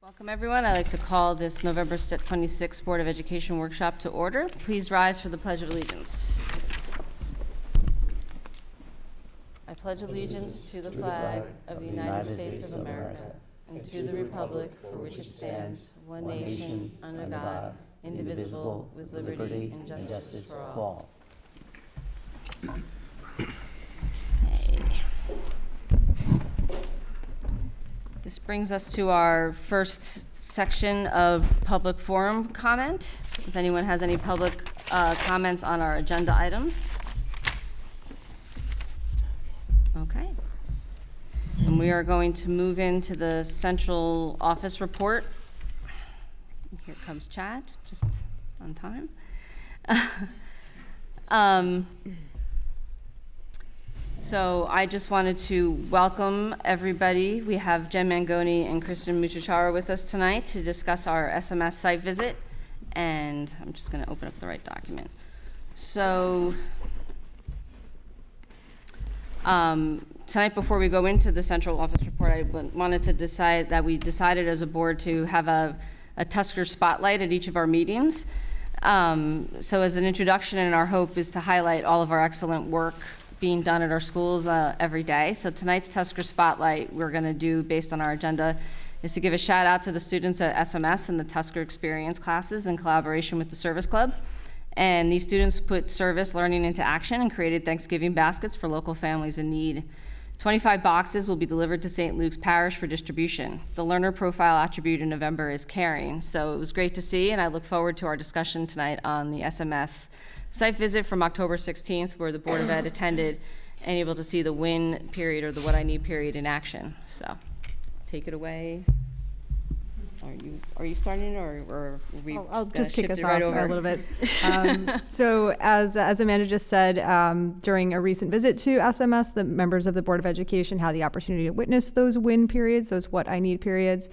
Welcome, everyone. I'd like to call this November 26th Board of Education workshop to order. Please rise for the Pledge of Allegiance. I pledge allegiance to the flag of the United States of America and to the republic for which it stands, one nation, under God, indivisible, with liberty and justice for all. Okay. This brings us to our first section of public forum comment. If anyone has any public comments on our agenda items. Okay. And we are going to move into the central office report. Here comes Chad, just on time. So I just wanted to welcome everybody. We have Jen Mangoni and Kristen Muchachara with us tonight to discuss our SMS site visit. And I'm just going to open up the right document. So tonight, before we go into the central office report, I wanted to decide that we decided as a board to have a Tusker spotlight at each of our meetings. So as an introduction, and our hope is to highlight all of our excellent work being done at our schools every day. So tonight's Tusker Spotlight we're going to do based on our agenda is to give a shout out to the students at SMS and the Tusker Experience classes in collaboration with the Service Club. And these students put service learning into action and created Thanksgiving baskets for local families in need. 25 boxes will be delivered to St. Luke's Parish for distribution. The learner profile attribute in November is caring. So it was great to see, and I look forward to our discussion tonight on the SMS site visit from October 16th, where the Board of Ed attended and able to see the WIN period, or the What I Need period, in action. So take it away. Are you starting, or are we I'll just kick us off right over? a little bit. So as Amanda just said, during a recent visit to SMS, the members of the Board of Education had the opportunity to witness those WIN periods, those What I Need periods.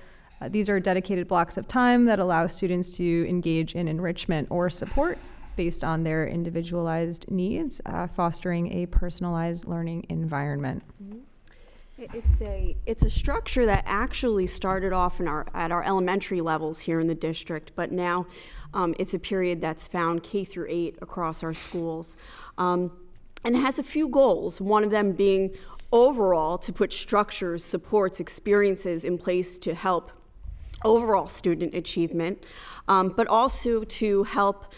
These are dedicated blocks of time that allow students to engage in enrichment or support based on their individualized needs, fostering a personalized learning environment. It's a structure that actually started off at our elementary levels here in the district, but now it's a period that's found K through 8 across our schools. And it has a few goals, one of them being overall to put structures, supports, experiences in place to help overall student achievement, but also to help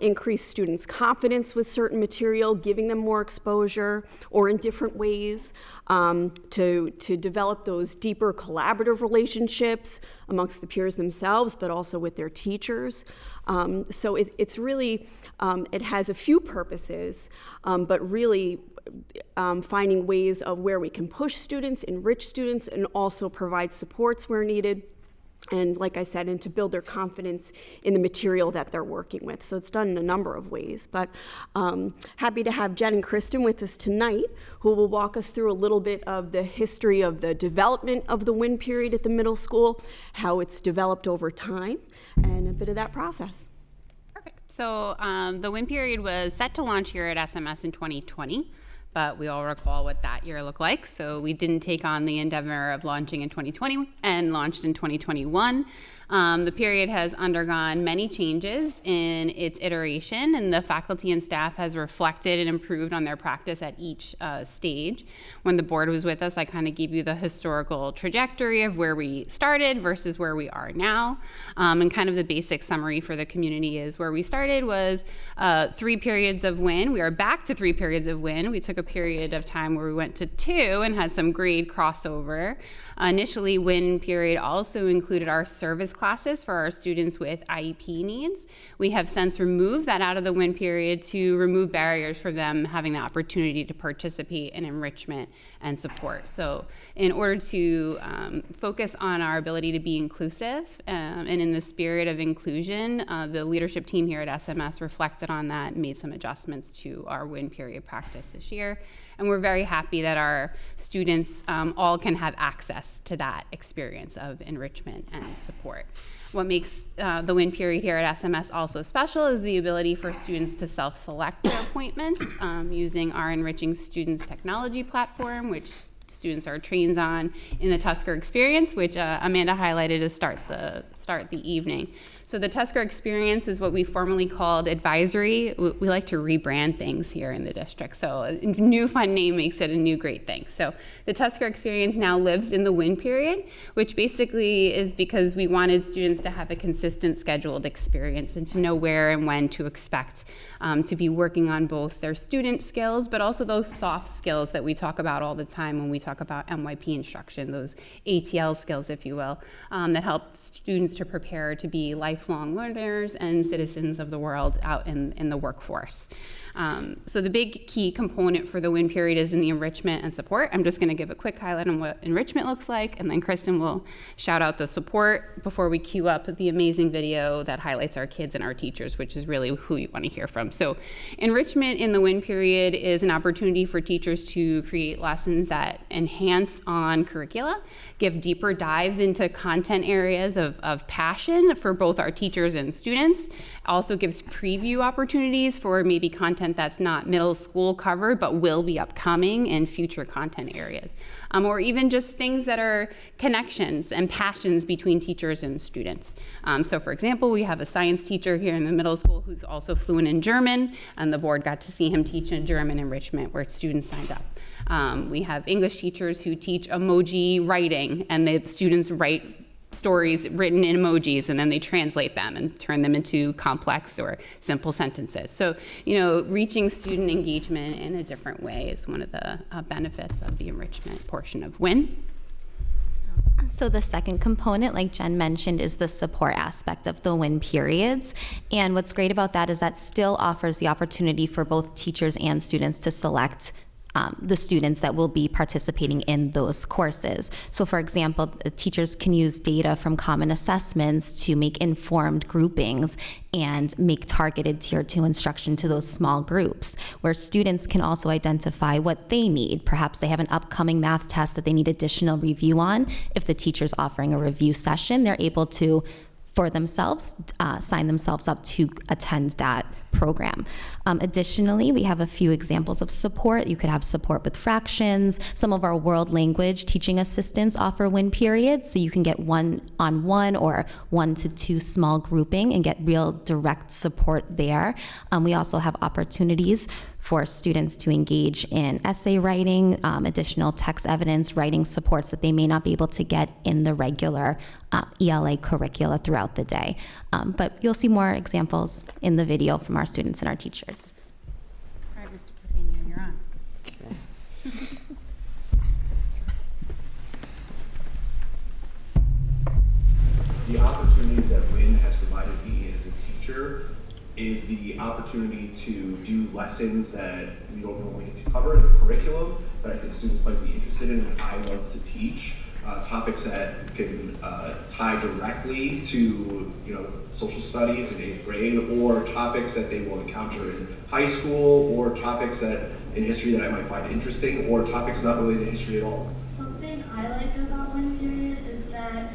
increase students' confidence with certain material, giving them more exposure, or in different ways, to develop those deeper collaborative relationships amongst the peers themselves, but also with their teachers. So it's really, it has a few purposes, but really finding ways of where we can push students, enrich students, and also provide supports where needed. And like I said, and to build their confidence in the material that they're working with. So it's done in a number of ways. But happy to have Jen and Kristen with us tonight, who will walk us through a little bit of the history of the development of the WIN period at the middle school, how it's developed over time, and a bit of that process. Perfect. So the WIN period was set to launch here at SMS in 2020. But we all recall what that year looked like. So we didn't take on the endeavor of launching in 2020 and launched in 2021. The period has undergone many changes in its iteration, and the faculty and staff has reflected and improved on their practice at each stage. When the board was with us, I kind of gave you the historical trajectory of where we started versus where we are now. And kind of the basic summary for the community is where we started was 3 periods of WIN. We are back to 3 periods of WIN. We took a period of time where we went to 2 and had some grade crossover. Initially, WIN period also included our service classes for our students with IEP needs. We have since removed that out of the WIN period to remove barriers for them having the opportunity to participate in enrichment and support. So in order to focus on our ability to be inclusive and in the spirit of inclusion, the leadership team here at SMS reflected on that and made some adjustments to our WIN period practice this year. And we're very happy that our students all can have access to that experience of enrichment and support. What makes the WIN period here at SMS also special is the ability for students to self-select their appointments using our Enriching Students technology platform, which students are trained on in the Tusker experience, which Amanda highlighted to start the evening. So the Tusker experience is what we formerly called advisory. We like to rebrand things here in the district. So a new fun name makes it a new great thing. So the Tusker experience now lives in the WIN period, which basically is because we wanted students to have a consistent scheduled experience and to know where and when to expect to be working on both their student skills, but also those soft skills that we talk about all the time when we talk about MYP instruction, those ATL skills, if you will, that help students to prepare to be lifelong learners and citizens of the world out in the workforce. So the big key component for the WIN period is in the enrichment and support. I'm just going to give a quick highlight on what enrichment looks like, and then Kristen will shout out the support before we cue up the amazing video that highlights our kids and our teachers, which is really who you want to hear from. So enrichment in the WIN period is an opportunity for teachers to create lessons that enhance on curricula, give deeper dives into content areas of passion for both our teachers and students. Also gives preview opportunities for maybe content that's not middle school covered but will be upcoming in future content areas. Or even just things that are connections and passions between teachers and students. So for example, we have a science teacher here in the middle school who's also fluent in German, and the board got to see him teach in German enrichment where students signed up. We have English teachers who teach emoji writing, and the students write stories written in emojis, and then they translate them and turn them into complex or simple sentences. So, reaching student engagement in a different way is one of the benefits of the enrichment portion of WIN. So the second component, like Jen mentioned, is the support aspect of the WIN periods. And what's great about that is that still offers the opportunity for both teachers and students to select the students that will be participating in those courses. So for example, the teachers can use data from common assessments to make informed groupings and make targeted tier 2 instruction to those small groups, where students can also identify what they need. Perhaps they have an upcoming math test that they need additional review on. If the teacher's offering a review session, they're able to, for themselves, sign themselves up to attend that program. Additionally, we have a few examples of support. You could have support with fractions. Some of our world language teaching assistants offer WIN periods, so you can get 1-on-1 or 1 to 2 small grouping and get real direct support there. We also have opportunities for students to engage in essay writing, additional text evidence writing supports that they may not be able to get in the regular ELA curricula throughout the day. But you'll see more examples in the video from our students and our teachers. All right, Mr. Catania, you're on. The opportunity that WIN has provided me as a teacher is the opportunity to do lessons that we don't normally get to cover in the curriculum, but I think students might be interested in and I love to teach. Topics that can tie directly to social studies in 8th grade, or topics that they will encounter in high school, or topics that in history that I might find interesting, or topics not related to history at all. Something I like about WIN period is that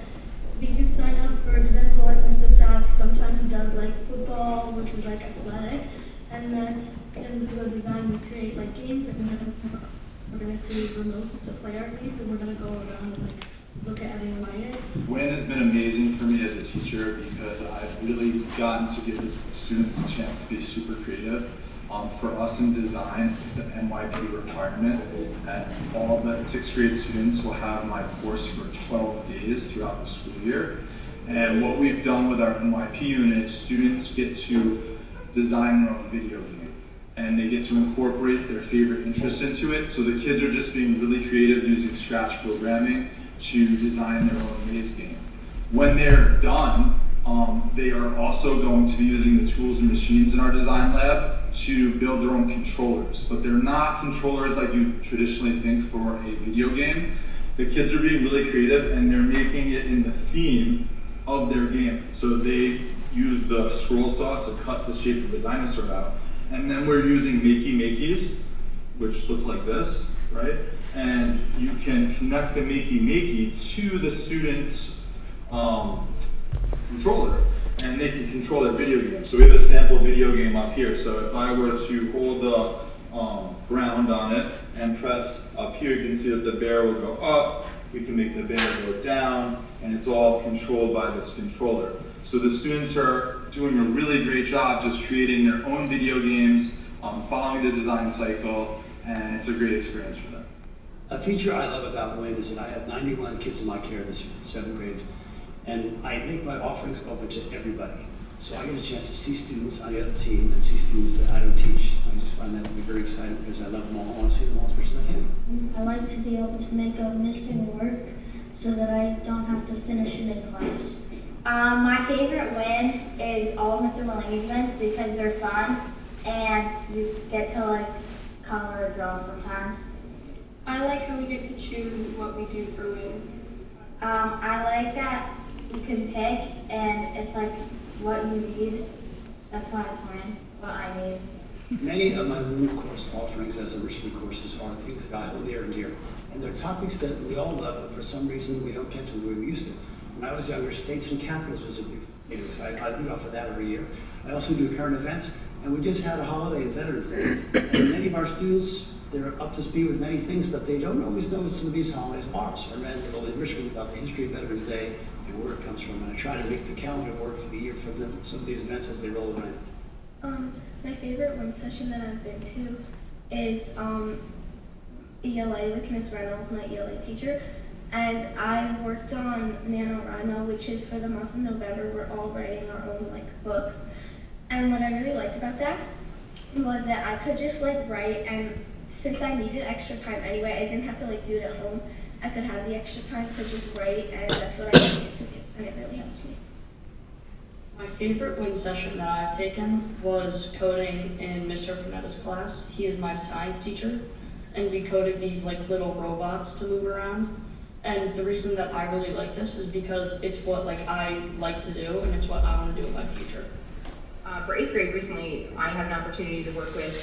we can sign up, for example, like Mr. Sack, sometimes he does like football, which is like athletic, and then in the design we create like games, and then we're going to create remotes to play our games, and we're going to go around and like look at everyone write it. WIN has been amazing for me as a teacher because I've really gotten to give students a chance to be super creative. For us in design, it's an NYP requirement, and all the 6th grade students will have my course for 12 days throughout the school year. And what we've done with our NYP unit, students get to design their own video game, and they get to incorporate their favorite interests into it. So the kids are just being really creative using Scratch programming to design their own maze game. When they're done, they are also going to be using the tools and machines in our design lab to build their own controllers, but they're not controllers like you traditionally think for a video game. The kids are being really creative and they're making it in the theme of their game. So they use the scroll saw to cut the shape of the dinosaur out, and then we're using makey-makeys, which look like this, right? And you can connect the makey-makey to the student's controller, and they can control their video game. So we have a sample video game up here. So if I were to hold the ground on it and press up here, you can see that the bear will go up, we can make the bear go down, and it's all controlled by this controller. So the students are doing a really great job just creating their own video games, following the design cycle, and it's a great experience for them. A feature I love about WIN is that I have 91 kids in my care this year, 7th grade, and I make my offerings open to everybody. So I get a chance to see students on the other team and see students that I don't teach. I just find that to be very exciting because I love them all. I want to see them all as much as I can. I like to be able to make up missing work so that I don't have to finish it in class. My favorite win is all of Mr. Mulaney's events because they're fun and you get to like color or draw sometimes. I like how we get to choose what we do for win. I like that you can pick and it's like what you need. That's why it's win, what I need. Many of my WIN course offerings as enrichment courses are things that I hold near and dear. And they're topics that we all love, but for some reason we don't get to the way we used to. When I was younger, states and capitals was a big thing, so I lead off of that every year. I also do current events, and we just had a holiday, Veterans Day. And many of our students, they're up to speed with many things, but they don't always know what some of these holidays are. So I ran a little enrichment about the history of Veterans Day and where it comes from. And I try to make the calendar work for the year for them, some of these events as they roll around. My favorite WIN session that I've been to is ELA with Miss Reynolds, my ELA teacher. And I worked on NaNoWriMo, which is for the month of November. We're all writing our own books. And what I really liked about that was that I could just write, and since I needed extra time anyway, I didn't have to do it at home. I could have the extra time to just write, and that's what I needed to do, and it really helped me. My favorite WIN session that I've taken was coding in Mr. Panetta's class. He is my science teacher, and we coded these little robots to move around. And the reason that I really like this is because it's what I like to do, and it's what I want to do in my future. For 8th grade recently, I had an opportunity to work with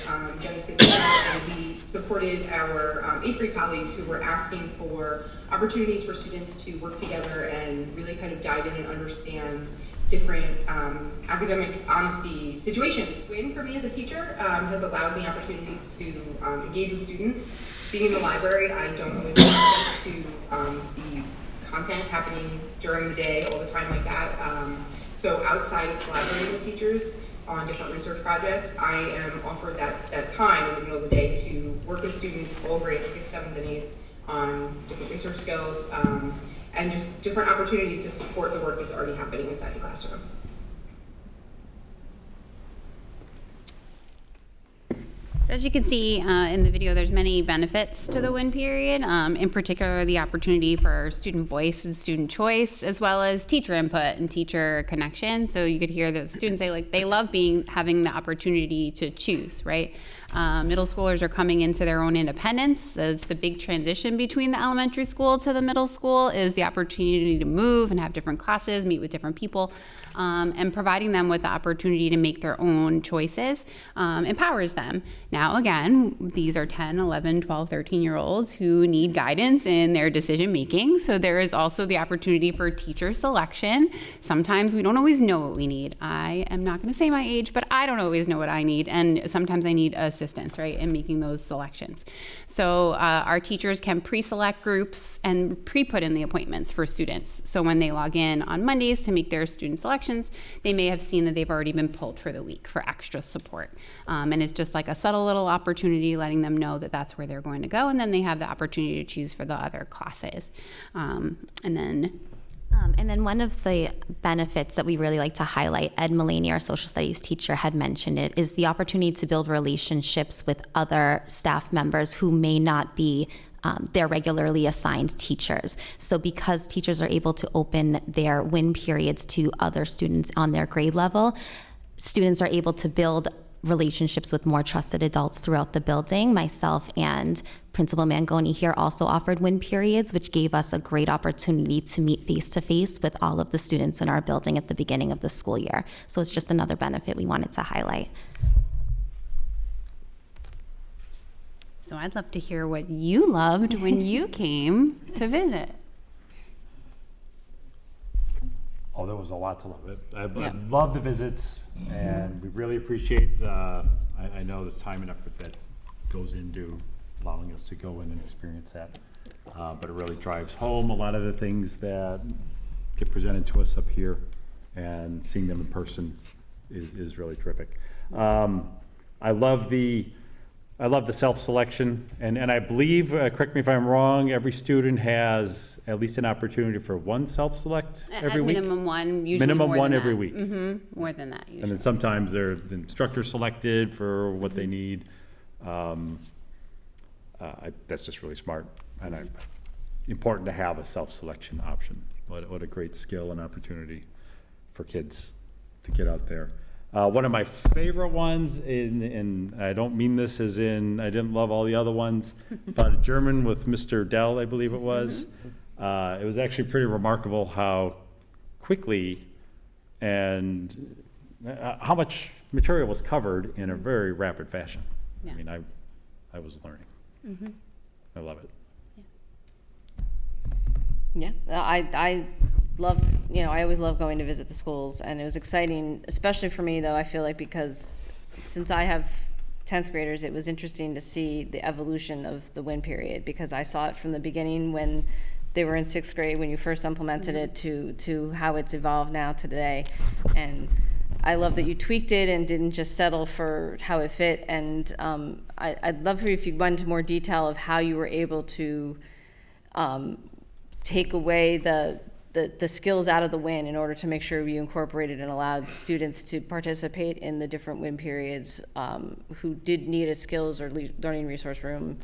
Jenny Schizzino, and we supported our 8th grade colleagues who were asking for opportunities for students to work together and really kind of dive in and understand different academic honesty situations. WIN for me as a teacher has allowed me opportunities to engage with students. Being in the library, I don't always have access to the content happening during the day all the time like that. So outside of collaborating with teachers on different research projects, I am offered that time in the middle of the day to work with students, all grades 6th, 7th, and 8th, on different research skills and just different opportunities to support the work that's already happening inside the classroom. So as you can see in the video, there's many benefits to the WIN period, in particular the opportunity for student voice and student choice, as well as teacher input and teacher connection. So you could hear the students say they love having the opportunity to choose, right? Middle schoolers are coming into their own independence. It's the big transition between the elementary school to the middle school is the opportunity to move and have different classes, meet with different people, and providing them with the opportunity to make their own choices empowers them. Now, again, these are 10, 11, 12, 13-year-olds who need guidance in their decision making. So there is also the opportunity for teacher selection. Sometimes we don't always know what we need. I am not going to say my age, but I don't always know what I need. And sometimes I need assistance, right, in making those selections. So our teachers can pre-select groups and pre-put in the appointments for students. So when they log in on Mondays to make their student selections, they may have seen that they've already been pulled for the week for extra support. And it's just like a subtle little opportunity letting them know that that's where they're going to go, and then they have the opportunity to choose for the other classes. And then one of the benefits that we really like to highlight, Ed Mulaney, our social studies teacher, had mentioned it, is the opportunity to build relationships with other staff members who may not be their regularly assigned teachers. So because teachers are able to open their WIN periods to other students on their grade level, students are able to build relationships with more trusted adults throughout the building. Myself and Principal Mangoni here also offered WIN periods, which gave us a great opportunity to meet face-to-face with all of the students in our building at the beginning of the school year. So it's just another benefit we wanted to highlight. So I'd love to hear what you loved when you came to visit. Oh, there was a lot to love. I loved the visits, and we really appreciate I know this time and effort that goes into allowing us to go in and experience that. But it really drives home a lot of the things that get presented to us up here, and seeing them in person is really terrific. I love the self-selection, and I believe, correct me if I'm wrong, every student has at least an opportunity for one self-select every week? Minimum one, usually minimum more one than every that. week. Mm-hmm. More than that usually. And then sometimes they're the instructor selected for what they need. That's just really smart, and important to have a self-selection option. What a great skill and opportunity for kids to get out there. One of my favorite ones, and I don't mean this as in I didn't love all the other ones, but German with Mr. Dell, I believe it was. It was actually pretty remarkable how quickly and how much material was covered in a very rapid fashion. Yeah. I mean, I was learning. Mm-hmm. I love it. Yeah, I loved, I always love going to visit the schools, and it was exciting, especially for me though, I feel like, because since I have 10th graders, it was interesting to see the evolution of the WIN period, because I saw it from the beginning when they were in 6th grade, when you first implemented it, to how it's evolved now today. And I love that you tweaked it and didn't just settle for how it fit. And I'd love for you if you went into more detail of how you were able to take away the skills out of the WIN in order to make sure you incorporated and allowed students to participate in the different WIN periods who did need a skills or learning resource room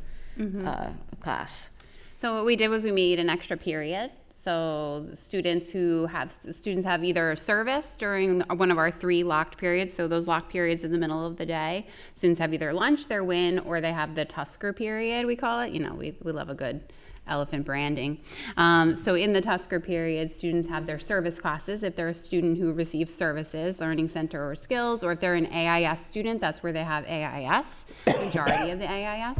class. So what we did was we made an extra period. So students have either service during one of our 3 locked periods. So those locked periods in the middle of the day, students have either lunch, their WIN, or they have the Tusker period, we call it. We love a good elephant branding. So in the Tusker period, students have their service classes. If they're a student who receives services, Learning Center or Skills, or if they're an AIS student, that's where they have AIS, majority of the AIS.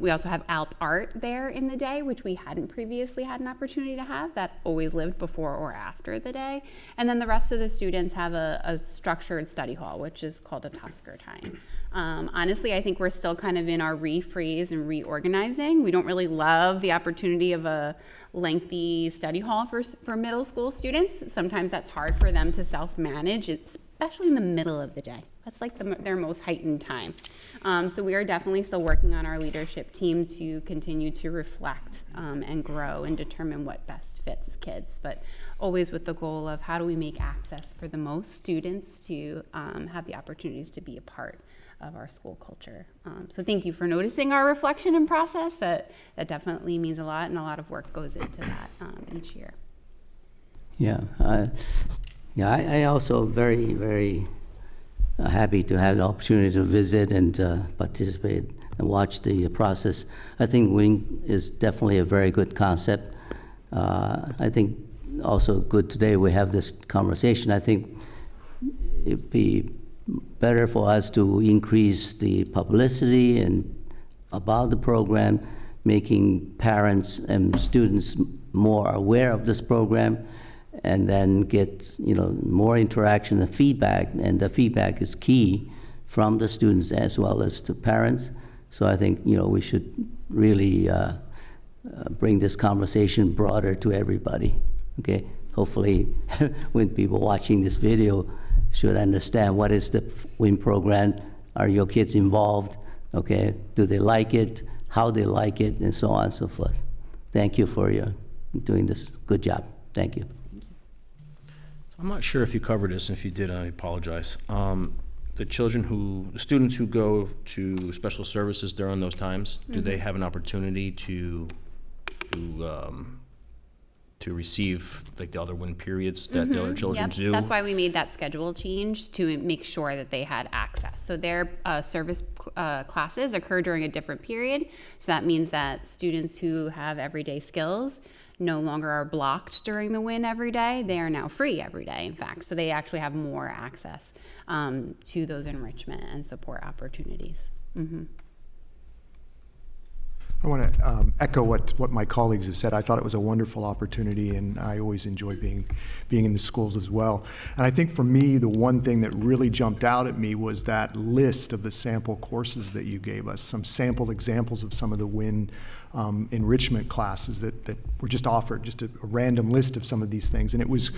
We also have ALP Art there in the day, which we hadn't previously had an opportunity to have. That always lived before or after the day. And then the rest of the students have a structured study hall, which is called a Tusker time. Honestly, I think we're still kind of in our refreeze and reorganizing. We don't really love the opportunity of a lengthy study hall for middle school students. Sometimes that's hard for them to self-manage, especially in the middle of the day. That's like their most heightened time. So we are definitely still working on our leadership team to continue to reflect and grow and determine what best fits kids, but always with the goal of how do we make access for the most students to have the opportunities to be a part of our school culture. So thank you for noticing our reflection and process. That definitely means a lot, and a lot of work goes into that each year. Yeah, I also very, very happy to have the opportunity to visit and participate and watch the process. I think WIN is definitely a very good concept. I think also good today we have this conversation. I think it'd be better for us to increase the publicity and about the program, making parents and students more aware of this program, and then get more interaction and feedback, and the feedback is key from the students as well as the parents. So I think we should really bring this conversation broader to everybody. Okay, hopefully when people watching this video should understand what is the WIN program, are your kids involved, okay, do they like it, how they like it, and so on and so forth. Thank you for your doing this good job. Thank you. I'm not sure if you covered this, and if you did, I apologize. The students who go to special services during those times, do they have an opportunity to receive like the other WIN periods that the other children do? That's why we made that schedule change, to make sure that they had access. So their service classes occur during a different period. So that means that students who have everyday skills no longer are blocked during the WIN every day. They are now free every day, in fact. So they actually have more access to those enrichment and support opportunities. I want to echo what my colleagues have said. I thought it was a wonderful opportunity, and I always enjoy being in the schools as well. And I think for me, the one thing that really jumped out at me was that list of the sample courses that you gave us, some sample examples of some of the WIN enrichment classes that were just offered, just a random list of some of these things. And it was,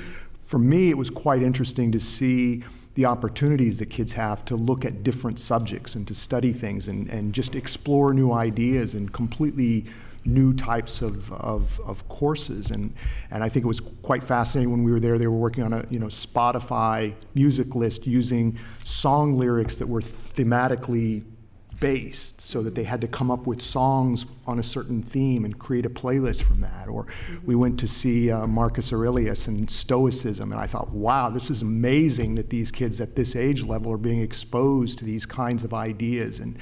for me, it was quite interesting to see the opportunities that kids have to look at different subjects and to study things and just explore new ideas and completely new types of courses. And I think it was quite fascinating when we were there. They were working on a Spotify music list using song lyrics that were thematically based, so that they had to come up with songs on a certain theme and create a playlist from that. Or we went to see Marcus Aurelius and Stoicism, and I thought, wow, this is amazing that these kids at this age level are being exposed to these kinds of ideas and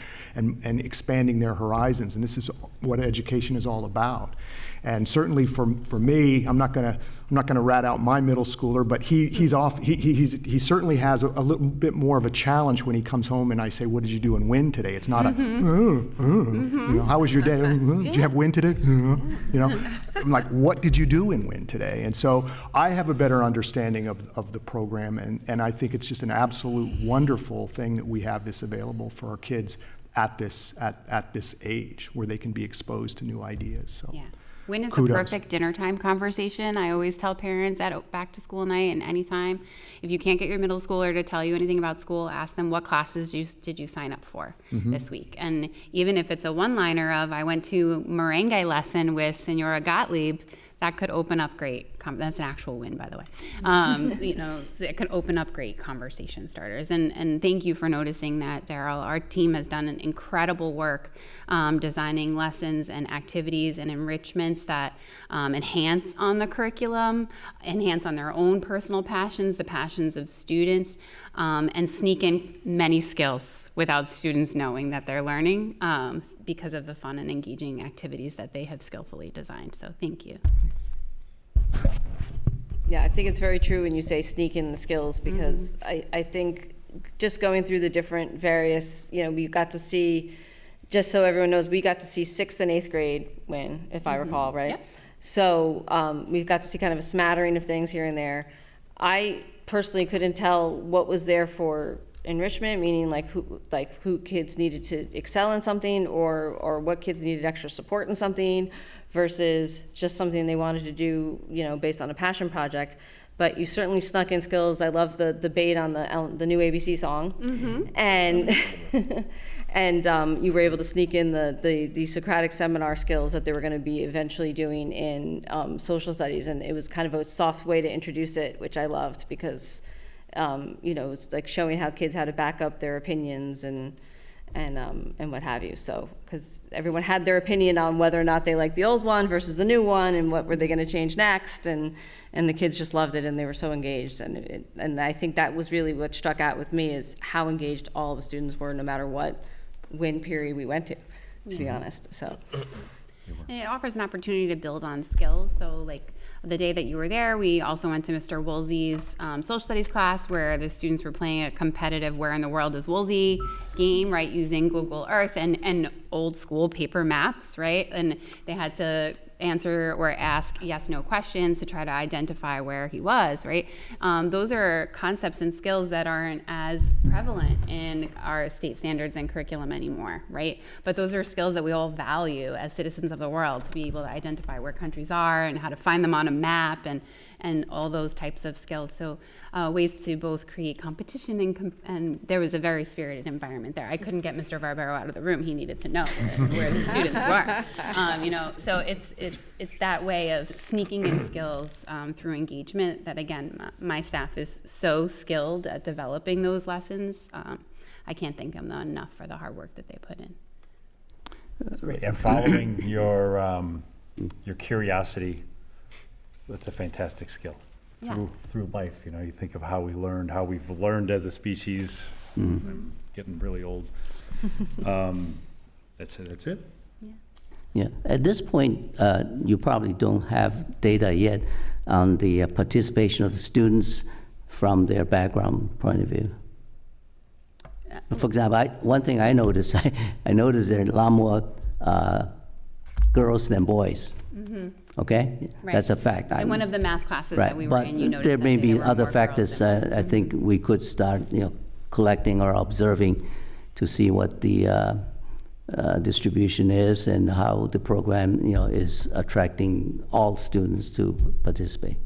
expanding their horizons. And this is what education is all about. And certainly for me, I'm not gonna rat out my middle schooler, but he certainly has a little bit more of a challenge when he comes home and I say, what did you do in WIN today? It's not how was your day? Did you have WIN today? I'm like, what did you do in WIN today? And so I have a better understanding of the program, and I think it's just an absolute wonderful thing that we have this available for our kids at this age, where they can be exposed to new ideas. So. Yeah. WIN is Kudos. the perfect dinner time conversation. I always tell parents at back to school night and anytime, if you can't get your middle schooler to tell you anything about school, ask them what classes did you sign up for this week. And even if it's a one-liner of, I went to merengue lesson with Senora Gottlieb, that could open up great, that's an actual WIN, by the way. It could open up great conversation starters. And thank you for noticing that, Daryl. Our team has done an incredible work designing lessons and activities and enrichments that enhance on the curriculum, enhance on their own personal passions, the passions of students, and sneak in many skills without students knowing that they're learning because of the fun and engaging activities that they have skillfully designed. So thank you. Yeah, I think it's very true when you say sneak in the skills, because I think just going through the different various, we got to see, just so everyone knows, we got to see 6th and 8th grade WIN, if I recall, right? Yep. So we got to see kind of a smattering of things here and there. I personally couldn't tell what was there for enrichment, meaning who kids needed to excel in something, or what kids needed extra support in something, versus just something they wanted to do, based on a passion project. But you certainly snuck in skills. I love the debate on the new ABC song, and and you were able to sneak in the Socratic seminar skills that they were going to be eventually doing in social studies, and it was kind of a soft way to introduce it, which I loved, because it's like showing how kids had to back up their opinions and what have you. So, because everyone had their opinion on whether or not they liked the old one versus the new one, and what were they going to change next, and the kids just loved it, and they were so engaged. And I think that was really what struck out with me, is how engaged all the students were, no matter what WIN period we went to be honest. So. And it offers an opportunity to build on skills. So like the day that you were there, we also went to Mr. Woolsey's social studies class, where the students were playing a competitive Where in the World is Woolsey game, right, using Google Earth and old school paper maps, right? And they had to answer or ask yes/no questions to try to identify where he was, right? Those are concepts and skills that aren't as prevalent in our state standards and curriculum anymore, right? But those are skills that we all value as citizens of the world, to be able to identify where countries are and how to find them on a map, and all those types of skills. So ways to both create competition and there was a very spirited environment there. I couldn't get Mr. Barbero out of the room. He needed to know where the students were. So it's that way of sneaking in skills through engagement that, again, my staff is so skilled at developing those lessons. I can't thank them enough for the hard work that they put in. And following your curiosity, that's a fantastic skill. Through life, you think of how we've learned as a species, getting really old. That's it. Yeah. At this point, you probably don't have data yet on the participation of the students from their background point of view. For example, one thing I noticed, I noticed there are a lot more girls than boys. Okay? Right. That's a fact. In one of the math classes Right, that we were but in, you noticed there that may there be were other more factors, girls than I think we could start, collecting or observing to see what the distribution is and how the program, is attracting all students to participate.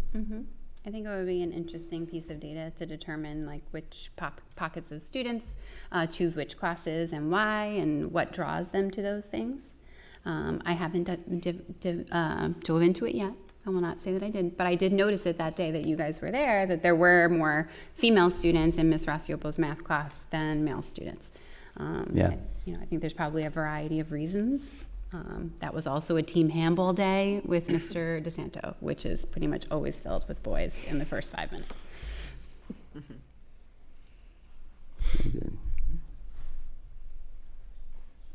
I think it would be an interesting piece of data to determine like which pockets of students choose which classes and why and what draws them to those things. I haven't dove into it yet. I will not say that I did, but I did notice it that day that you guys were there, that there were more female students in Ms. Rasiopo's math class than male students. Yeah. I think there's probably a variety of reasons. That was also a team handball day with Mr. DeSanto, which is pretty much always filled with boys in the first 5 minutes. Very good.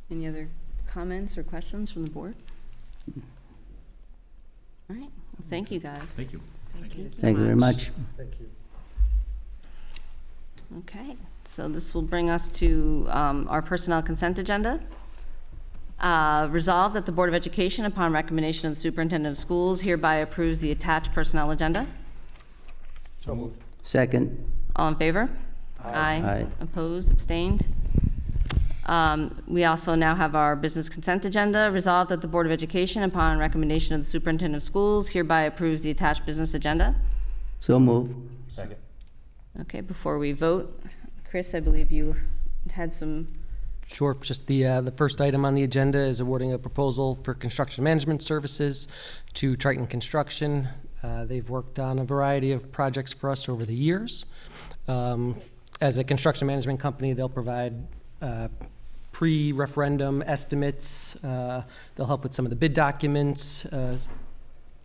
Any other comments or questions from the board? All right, well, thank you, guys. Thank you. Thank you very much. Okay, so this will bring us to our personnel consent agenda. Resolved that the Board of Education, upon recommendation of the Superintendent of Schools, hereby approves the attached personnel agenda. So moved. Second. All in favor? Aye. Opposed, abstained? We also now have our business consent agenda. Resolved that the Board of Education, upon recommendation of the Superintendent of Schools, hereby approves the attached business agenda. So move. Second. Okay, before we vote, Chris, I believe you had some. Sure. Just the first item on the agenda is awarding a proposal for construction management services to Triton Construction. They've worked on a variety of projects for us over the years. As a construction management company, they'll provide pre-referendum estimates. They'll help with some of the bid documents.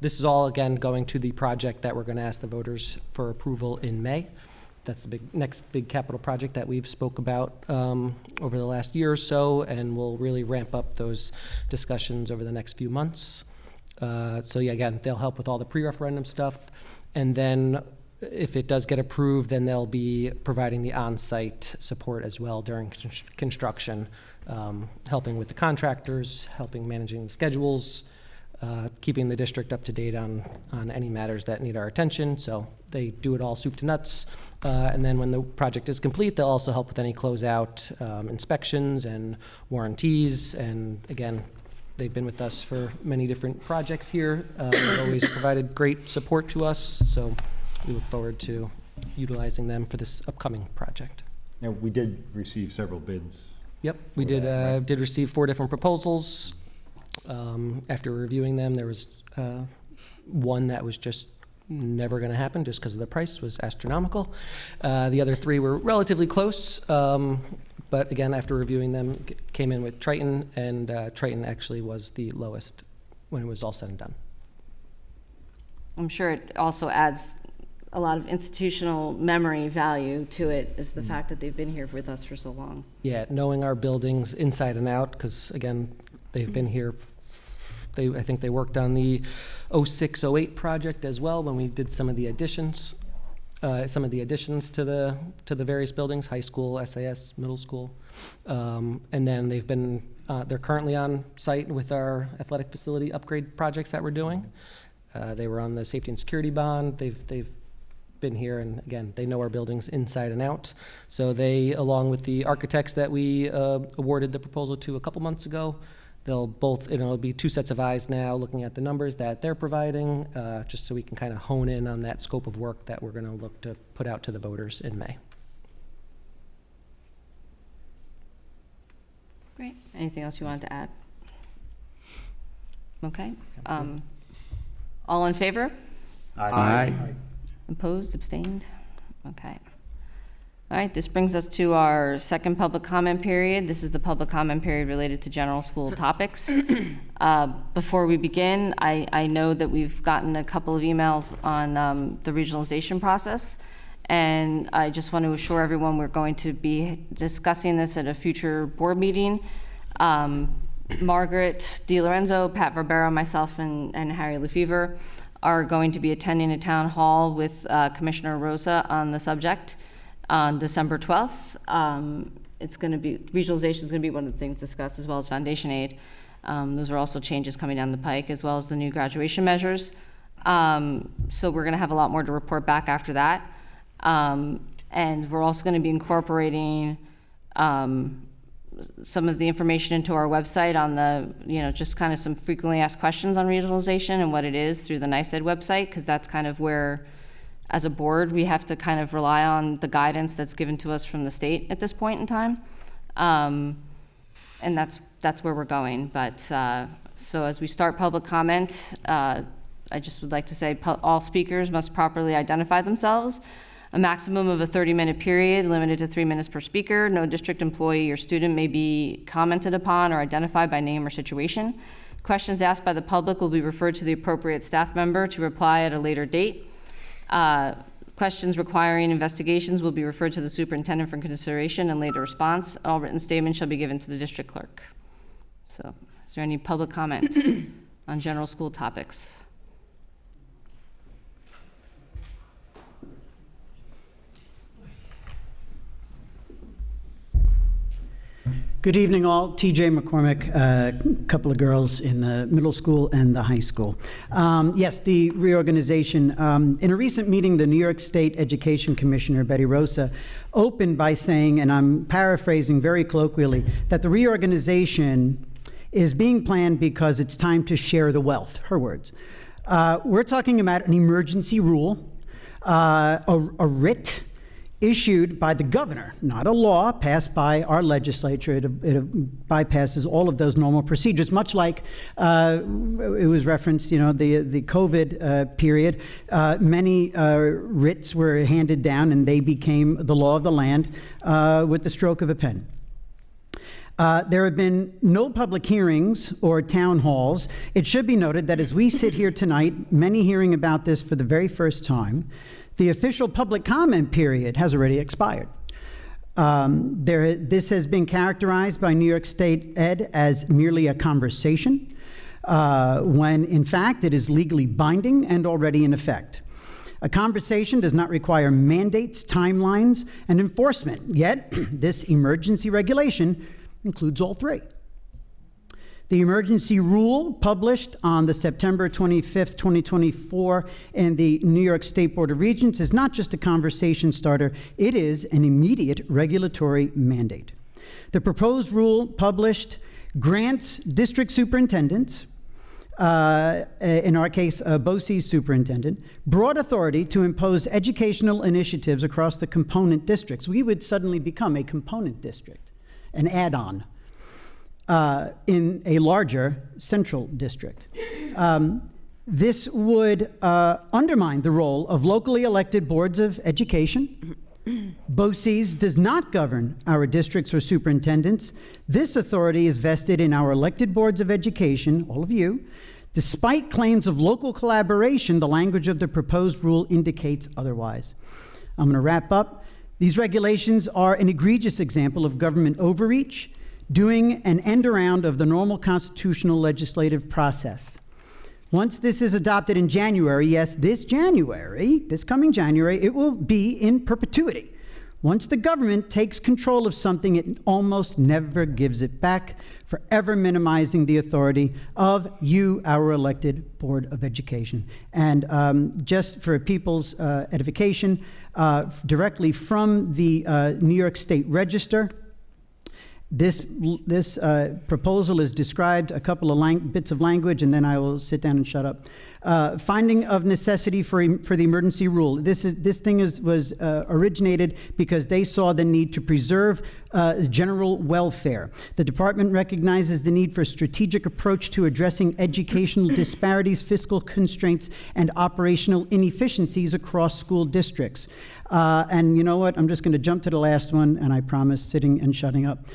This is all, again, going to the project that we're going to ask the voters for approval in May. That's the next big capital project that we've spoke about over the last year or so, and we'll really ramp up those discussions over the next few months. So yeah, again, they'll help with all the pre-referendum stuff, and then if it does get approved, then they'll be providing the on-site support as well during construction, helping with the contractors, helping managing the schedules, keeping the district up to date on any matters that need our attention. So they do it all soup to nuts. And then when the project is complete, they'll also help with any closeout inspections and warranties. And again, they've been with us for many different projects here. They've always provided great support to us. So we look forward to utilizing them for this upcoming project. Now, we did receive several bids. Yep, we did receive 4 different proposals. After reviewing them, there was one that was just never going to happen just because of the price was astronomical. The other 3 were relatively close, but again, after reviewing them, came in with Triton, and Triton actually was the lowest when it was all said and done. I'm sure it also adds a lot of institutional memory value to it, is the fact that they've been here with us for so long. Yeah, knowing our buildings inside and out, because again, they've been here. I think they worked on the 06, 08 project as well when we did some of the additions, to the various buildings, high school, SAS, middle school, and then they're currently on site with our athletic facility upgrade projects that we're doing. They were on the safety and security bond. They've been here, and again, they know our buildings inside and out. So they, along with the architects that we awarded the proposal to a couple months ago, they'll both, it'll be 2 sets of eyes now looking at the numbers that they're providing, just so we can kind of hone in on that scope of work that we're going to look to put out to the voters in May. Great. Anything else you wanted to add? Okay. All in favor? Aye. Opposed, abstained? Okay. All right, this brings us to our second public comment period. This is the public comment period related to general school topics. Before we begin, I know that we've gotten a couple of emails on the regionalization process, and I just want to assure everyone we're going to be discussing this at a future board meeting. Margaret DiLorenzo, Pat Verbero, myself, and Harry Lefevre are going to be attending a town hall with Commissioner Rosa on the subject on December 12th. It's going to be, regionalization is going to be one of the things discussed, as well as foundation aid. Those are also changes coming down the pike, as well as the new graduation measures. So we're going to have a lot more to report back after that. And we're also going to be incorporating some of the information into our website on the, just kind of some frequently asked questions on regionalization and what it is through the NICED website, because that's kind of where, as a board, we have to kind of rely on the guidance that's given to us from the state at this point in time. And that's where we're going. But so as we start public comment, I just would like to say all speakers must properly identify themselves. A maximum of a 30-minute period, limited to 3 minutes per speaker. No district employee or student may be commented upon or identified by name or situation. Questions asked by the public will be referred to the appropriate staff member to reply at a later date. Questions requiring investigations will be referred to the superintendent for consideration and later response. All written statements shall be given to the district clerk. So, is there any public comment on general school topics? Good evening, all. TJ McCormick, a couple of girls in the middle school and the high school. Yes, the reorganization. In a recent meeting, the New York State Education Commissioner, Betty Rosa, opened by saying, and I'm paraphrasing very colloquially, that the reorganization is being planned because it's time to share the wealth, her words. We're talking about an emergency rule, a writ, issued by the governor, not a law passed by our legislature. It bypasses all of those normal procedures, much like it was referenced, the COVID period. Many writs were handed down and they became the law of the land with the stroke of a pen. There have been no public hearings or town halls. It should be noted that as we sit here tonight, many hearing about this for the very first time, the official public comment period has already expired. This has been characterized by New York State Ed as merely a conversation, when in fact it is legally binding and already in effect. A conversation does not require mandates, timelines, and enforcement, yet this emergency regulation includes all three. The emergency rule published on the September 25th, 2024 in the New York State Board of Regents is not just a conversation starter, it is an immediate regulatory mandate. The proposed rule published grants district superintendents, in our case, B.O.E superintendent, broad authority to impose educational initiatives across the component districts. We would suddenly become a component district, an add-on. In a larger central district. This would undermine the role of locally elected boards of education. B.O.E does not govern our districts or superintendents. This authority is vested in our elected boards of education, all of you. Despite claims of local collaboration, the language of the proposed rule indicates otherwise. I'm going to wrap up. These regulations are an egregious example of government overreach, doing an end around of the normal constitutional legislative process. Once this is adopted in January, yes, this coming January, it will be in perpetuity. Once the government takes control of something, it almost never gives it back, forever minimizing the authority of you, our elected Board of Education. And just for people's edification, directly from the New York State Register, this proposal is described, a couple of bits of language, and then I will sit down and shut up. Finding of necessity for the emergency rule. This thing was originated because they saw the need to preserve general welfare. The department recognizes the need for a strategic approach to addressing educational disparities, fiscal constraints, and operational inefficiencies across school districts. And you know what? I'm just going to jump to the last one, and I promise sitting and shutting up.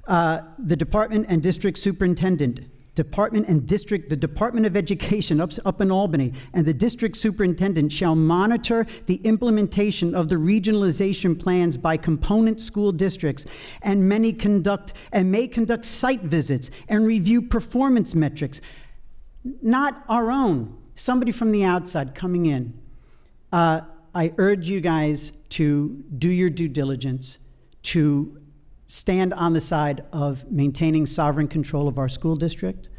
The department and district superintendent, the Department of Education up in Albany, and the district superintendent shall monitor the implementation of the regionalization plans by component school districts and may conduct site visits and review performance metrics. Not our own, somebody from the outside coming in. I urge you guys to do your due diligence, to stand on the side of maintaining sovereign control of our school district,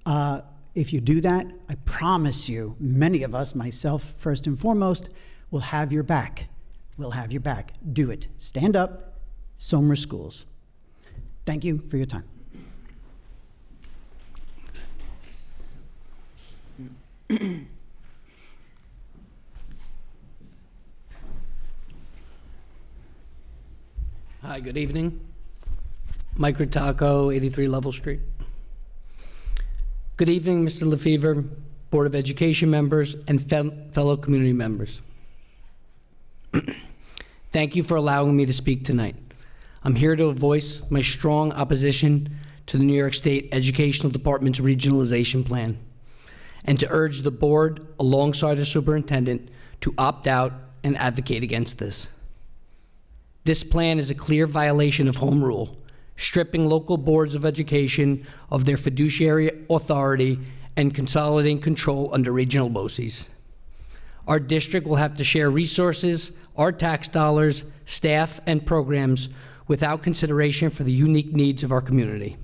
If you do that, I promise you, many of us, myself first and foremost, will have your back. We'll have your back. Do it. Stand up. Somers Schools. Thank you for your time. Hi, good evening. Mike Ritacco, 83 Level Street. Good evening, Mr. Lefevre, Board of Education members, and fellow community members. Thank you for allowing me to speak tonight. I'm here to voice my strong opposition to the New York State Educational Department's regionalization plan, and to urge the board, alongside the superintendent, to opt out and advocate against this. This plan is a clear violation of home rule, stripping local boards of education of their fiduciary authority and consolidating control under regional BOCES. Our district will have to share resources, our tax dollars, staff, and programs without consideration for the unique needs of our community.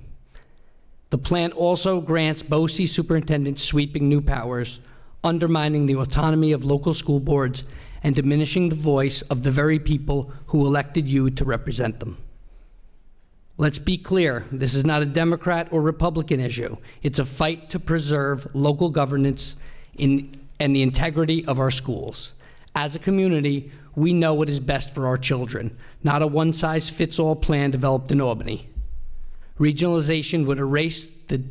The plan also grants BOCES superintendents sweeping new powers, undermining the autonomy of local school boards and diminishing the voice of the very people who elected you to represent them. Let's be clear, this is not a Democrat or Republican issue. It's a fight to preserve local governance and the integrity of our schools. As a community, we know what is best for our children, not a one-size-fits-all plan developed in Albany. Regionalization would erase the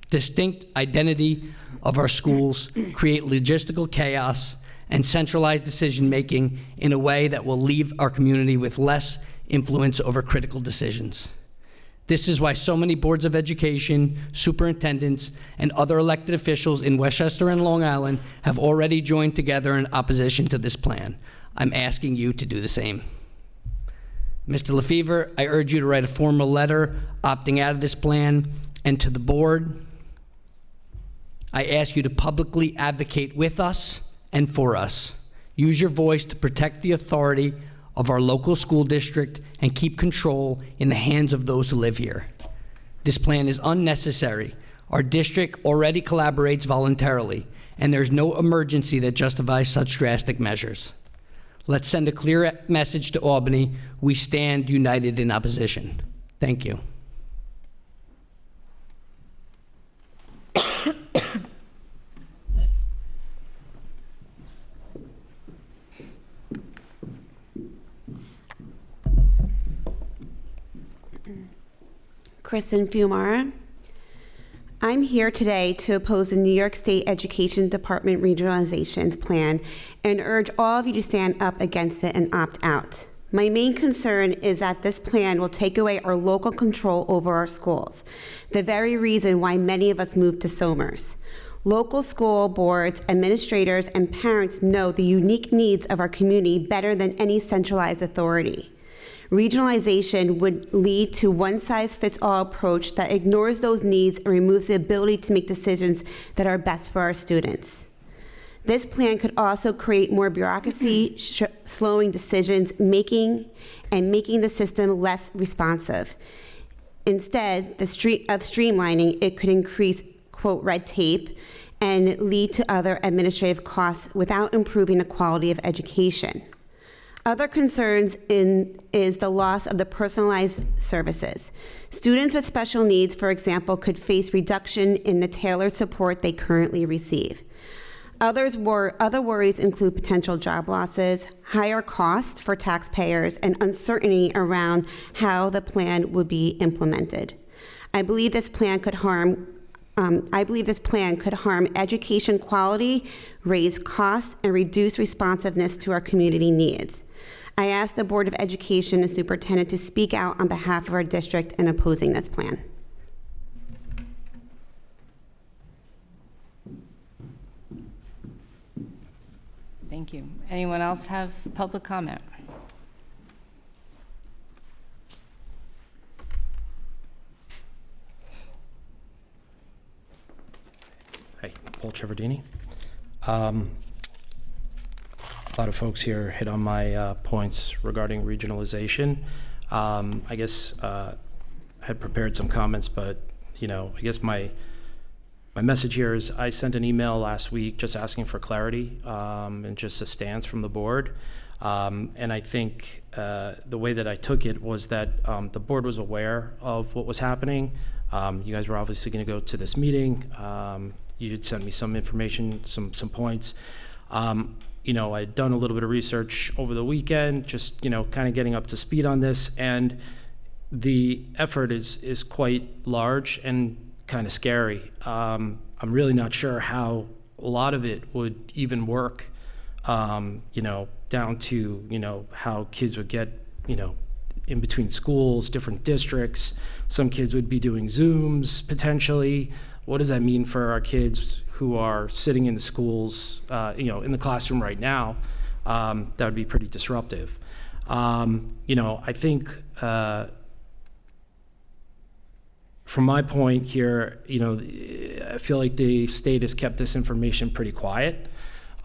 distinct identity of our schools, create logistical chaos, and centralize decision-making in a way that will leave our community with less influence over critical decisions. This is why so many boards of education, superintendents, and other elected officials in Westchester and Long Island have already joined together in opposition to this plan. I'm asking you to do the same. Mr. Lefevre, I urge you to write a formal letter opting out of this plan, and to the board, I ask you to publicly advocate with us and for us. Use your voice to protect the authority of our local school district and keep control in the hands of those who live here. This plan is unnecessary. Our district already collaborates voluntarily, and there's no emergency that justifies such drastic measures. Let's send a clear message to Albany. We stand united in opposition. Thank you. Kristen Fiumara. I'm here today to oppose the New York State Education Department regionalizations plan and urge all of you to stand up against it and opt out. My main concern is that this plan will take away our local control over our schools, the very reason why many of us moved to Somers. Local school boards, administrators, and parents know the unique needs of our community better than any centralized authority. Regionalization would lead to one-size-fits-all approach that ignores those needs and removes the ability to make decisions that are best for our students. This plan could also create more bureaucracy, slowing decisions making and making the system less responsive. Instead of streamlining, it could increase, quote, red tape and lead to other administrative costs without improving the quality of education. Other concerns is the loss of the personalized services. Students with special needs, for example, could face reduction in the tailored support they currently receive. Other worries include potential job losses, higher costs for taxpayers, and uncertainty around how the plan would be implemented. I believe this plan could harm education quality, raise costs, and reduce responsiveness to our community needs. I ask the Board of Education and Superintendent to speak out on behalf of our district in opposing this plan. Thank you. Anyone else have public comment? Hi, Paul Treverdini. A lot of folks here hit on my points regarding regionalization. I guess I had prepared some comments, but I guess my my message here is I sent an email last week just asking for clarity and just a stance from the board. And I think the way that I took it was that the board was aware of what was happening. You guys were obviously going to go to this meeting. You had sent me some information, some points. I'd done a little bit of research over the weekend, just, kind of getting up to speed on this. And the effort is quite large and kind of scary. I'm really not sure how a lot of it would even work, down to, how kids would get, in between schools, different districts. Some kids would be doing Zooms potentially. What does that mean for our kids who are sitting in the schools, in the classroom right now? That would be pretty disruptive. I think from my point here, I feel like the state has kept this information pretty quiet.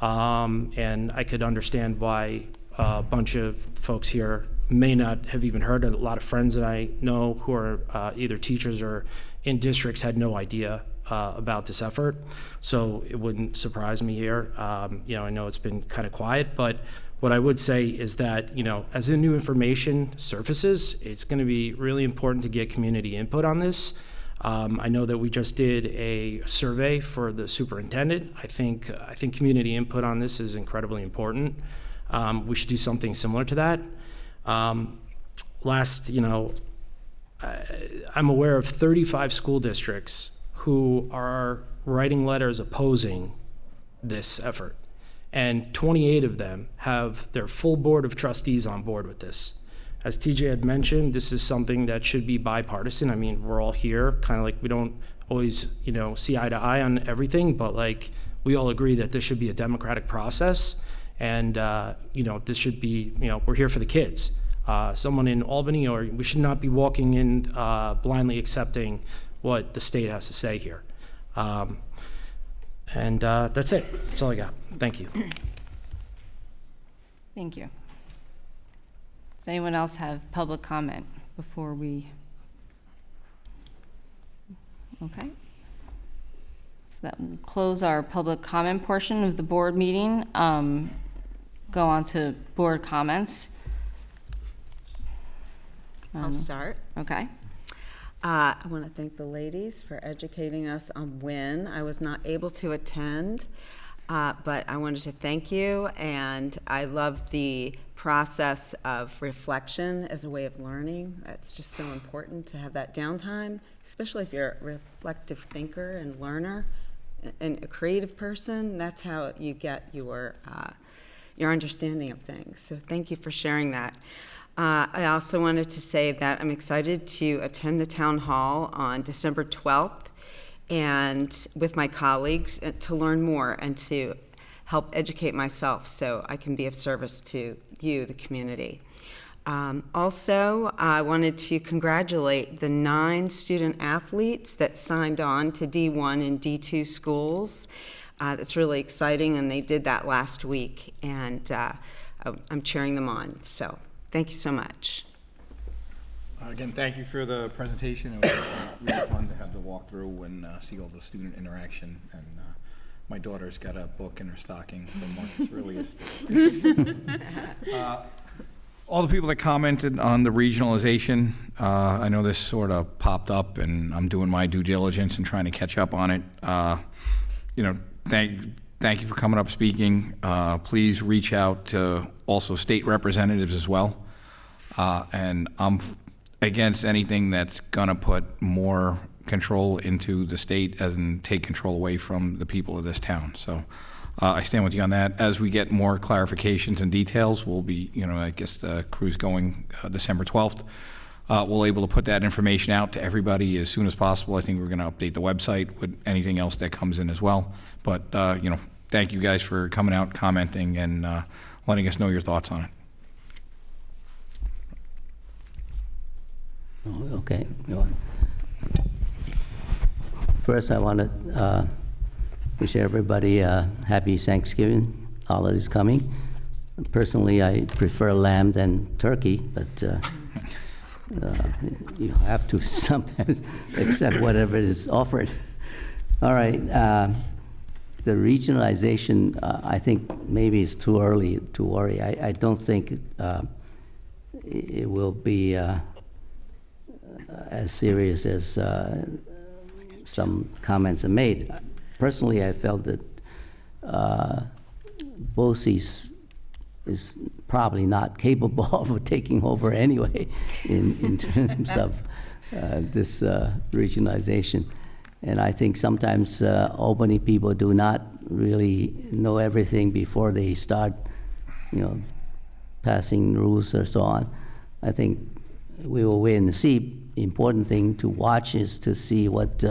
And I could understand why a bunch of folks here may not have even heard. A lot of friends that I know who are either teachers or in districts had no idea about this effort. So it wouldn't surprise me here. I know it's been kind of quiet, but what I would say is that, as the new information surfaces, it's going to be really important to get community input on this. I know that we just did a survey for the superintendent. I think community input on this is incredibly important. We should do something similar to that. I'm aware of 35 school districts who are writing letters opposing this effort. And 28 of them have their full board of trustees on board with this. As TJ had mentioned, this is something that should be bipartisan. I mean, we're all here, kind of like we don't always, see eye to eye on everything, but like we all agree that this should be a democratic process. And, this should be, we're here for the kids. Someone in Albany, or we should not be walking in blindly accepting what the state has to say here. And that's it. That's all I got. Thank you. Thank you. Does anyone else have public comment before we? Okay. So that will close our public comment portion of the board meeting. Go on to board comments. I'll start. Okay. I want to thank the ladies for educating us on WIN. I was not able to attend, but I wanted to thank you, and I love the process of reflection as a way of learning. It's just so important to have that downtime, especially if you're a reflective thinker and learner and a creative person. That's how you get your understanding of things. So thank you for sharing that. I also wanted to say that I'm excited to attend the town hall on December 12th and with my colleagues to learn more and to help educate myself so I can be of service to you, the community. Also, I wanted to congratulate the 9 student athletes that signed on to D1 and D2 schools. That's really exciting, and they did that last week, and I'm cheering them on. So thank you so much. Again, thank you for the presentation. It was really fun to have the walkthrough and see all the student interaction. And my daughter's got a book in her stocking from Marcus Aurelius. All the people that commented on the regionalization, I know this sort of popped up, and I'm doing my due diligence and trying to catch up on it. Thank you for coming up speaking. Please reach out to also state representatives as well. And I'm against anything that's going to put more control into the state and take control away from the people of this town. So I stand with you on that. As we get more clarifications and details, we'll be, I guess the crew's going December 12th. We'll able to put that information out to everybody as soon as possible. I think we're going to update the website with anything else that comes in as well. But, thank you guys for coming out, commenting, and letting us know your thoughts on it. Okay. First, I want to wish everybody a happy Thanksgiving. Holidays coming. Personally, I prefer lamb than turkey, but you have to sometimes accept whatever is offered. All right. The regionalization, I think maybe it's too early to worry. I don't think it will be as serious as some comments are made. Personally, I felt that B.O.E is probably not capable of taking over anyway in terms of this regionalization. And I think sometimes Albany people do not really know everything before they start, passing rules or so on. I think we will wait and see. The important thing to watch is to see what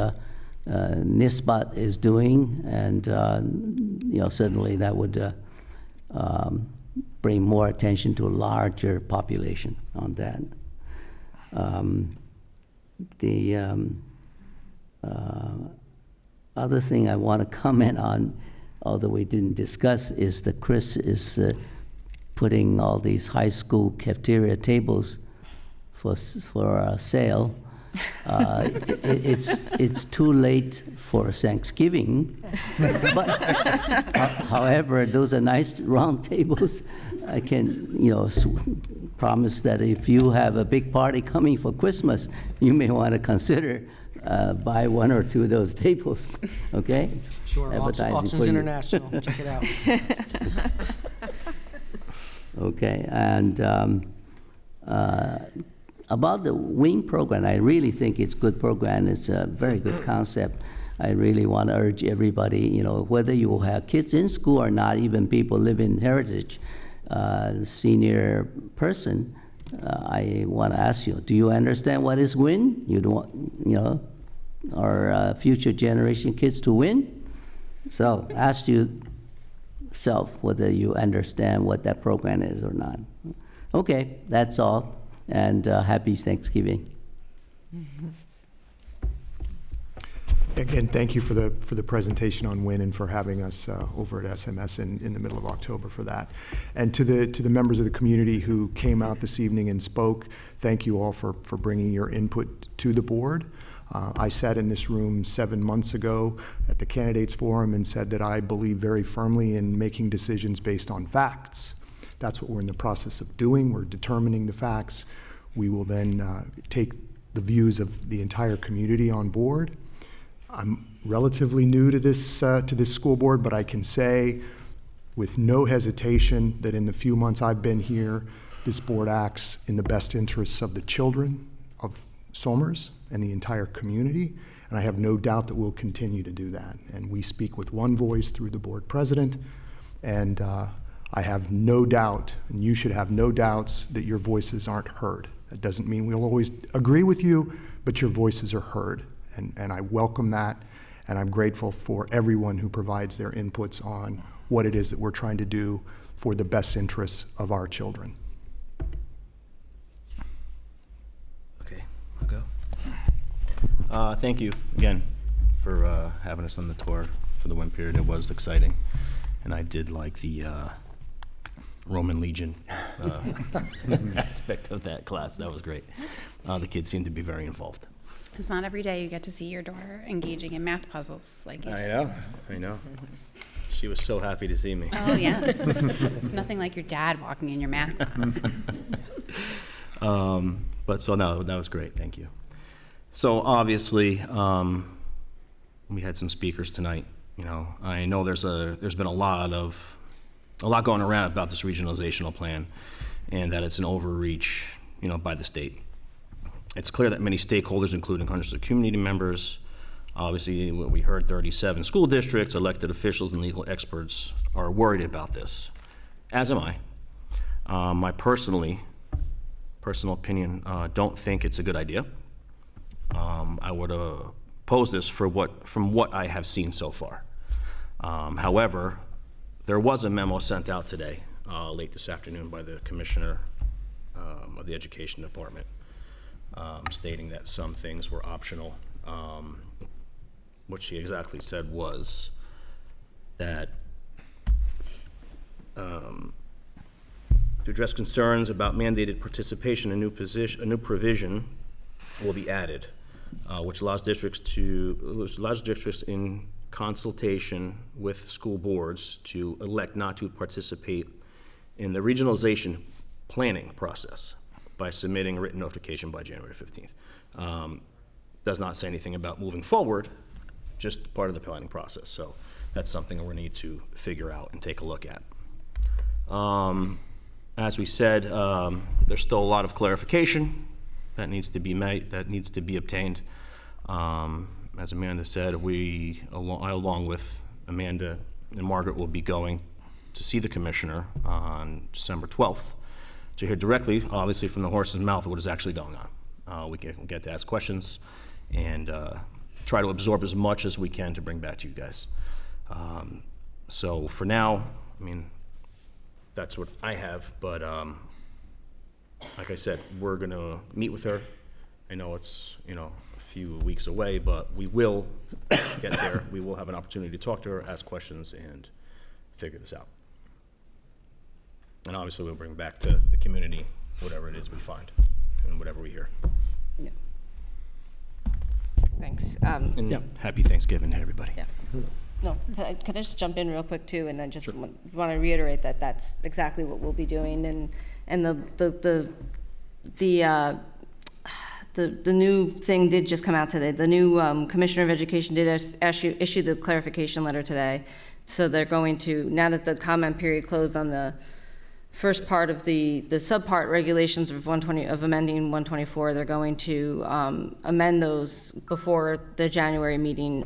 NISBOT is doing, and certainly that would bring more attention to a larger population on that. The other thing I want to comment on, although we didn't discuss, is that Chris is putting all these high school cafeteria tables for sale. It's too late for Thanksgiving, but however, those are nice round tables. I can, promise that if you have a big party coming for Christmas, you may want to consider buy one or two of those tables. Okay? Sure. Auctions International. Check it out. Okay, and about the WING program, I really think it's a good program. It's a very good concept. I really want to urge everybody, whether you have kids in school or not, even people live in Heritage, senior person, I want to ask you, do you understand what is win? You don't, our future generation kids to win? So ask yourself whether you understand what that program is or not. Okay, that's all, and happy Thanksgiving. Again, thank you for the presentation on WIN and for having us over at SMS in the middle of October for that. And to the members of the community who came out this evening and spoke, thank you all for bringing your input to the board. I sat in this room 7 months ago at the Candidates Forum and said that I believe very firmly in making decisions based on facts. That's what we're in the process of doing. We're determining the facts. We will then take the views of the entire community on board. I'm relatively new to this school board, but I can say with no hesitation that in the few months I've been here, this board acts in the best interests of the children of Somers and the entire community, and I have no doubt that we'll continue to do that. And we speak with one voice through the board president, and I have no doubt, and you should have no doubts, that your voices aren't heard. That doesn't mean we'll always agree with you, but your voices are heard. And I welcome that, and I'm grateful for everyone who provides their inputs on what it is that we're trying to do for the best interests of our children. Okay, I'll go. Thank you again for having us on the tour for the WIN period. It was exciting, and I did like the Roman Legion aspect of that class. That was great. The kids seemed to be very involved. It's not every day you get to see your daughter engaging in math puzzles like you do. I know. She was so happy to see me. Oh, yeah. Nothing like your dad walking in your math class. But so no, that was great. Thank you. So obviously, we had some speakers tonight. I know there's been a lot going around about this regionalizational plan, and that it's an overreach, by the state. It's clear that many stakeholders, including hundreds of community members, obviously what we heard, 37 school districts, elected officials, and legal experts are worried about this, as am I. My personal opinion, don't think it's a good idea. I would oppose this from what I have seen so far. However, there was a memo sent out today, late this afternoon, by the Commissioner of the Education Department, stating that some things were optional. What she exactly said was that to address concerns about mandated participation, a new provision will be added. which allows districts in consultation with school boards to elect not to participate in the regionalization planning process by submitting a written notification by January 15th. Does not say anything about moving forward, just part of the planning process. So that's something we need to figure out and take a look at. As we said, there's still a lot of clarification that needs to be made, that needs to be obtained. As Amanda said, I, along with Amanda and Margaret, will be going to see the commissioner on December 12th to hear directly, obviously from the horse's mouth, what is actually going on. We can get to ask questions and try to absorb as much as we can to bring back to you guys. So for now, I mean, that's what I have, but like I said, we're gonna meet with her. I know it's, a few weeks away, but we will get there. We will have an opportunity to talk to her, ask questions, and figure this out. And obviously, we'll bring back to the community whatever it is we find and whatever we hear. Yeah. Thanks. And happy Thanksgiving to everybody. Yeah. No, can I just jump in real quick too, and I just want to reiterate that that's exactly what we'll be doing, and the new thing did just come out today. The new Commissioner of Education did issue the clarification letter today, so they're going to, now that the comment period closed on the first part of the subpart regulations of amending 124, they're going to amend those before the January meeting.